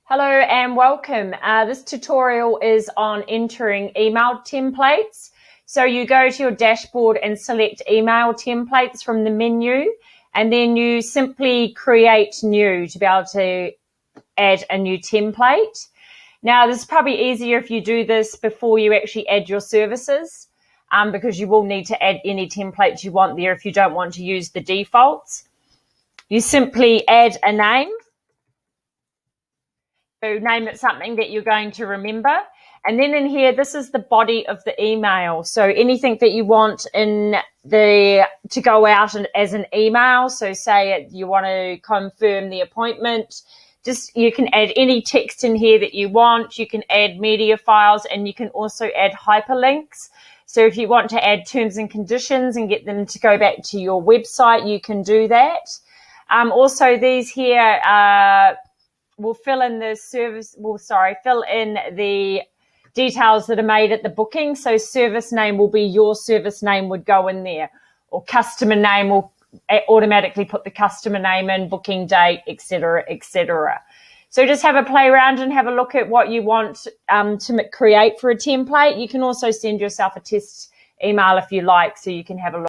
Hello and welcome. This tutorial is on entering email templates. So you go to your dashboard and select email templates from the menu, and then you simply create new to be able to add a new template. Now, this is probably easier if you do this before you actually add your services, because you will need to add any templates you want there if you don't want to use the defaults. You simply add a name. So name it something that you're going to remember. And then in here, this is the body of the email. So anything that you want to go out as an email. So say you want to confirm the appointment. You can add any text in here that you want. You can add media files, and you can also add hyperlinks. So if you want to add terms and conditions and get them to go back to your website, you can do that. Also, these here will fill in the details that are made at the booking. So service name will be your service name would go in there, or customer name will automatically put the customer name in, booking date, etc., etc. So just have a play around and have a look at what you want to create for a template. You can also send yourself a test email if you like, so you can have a look.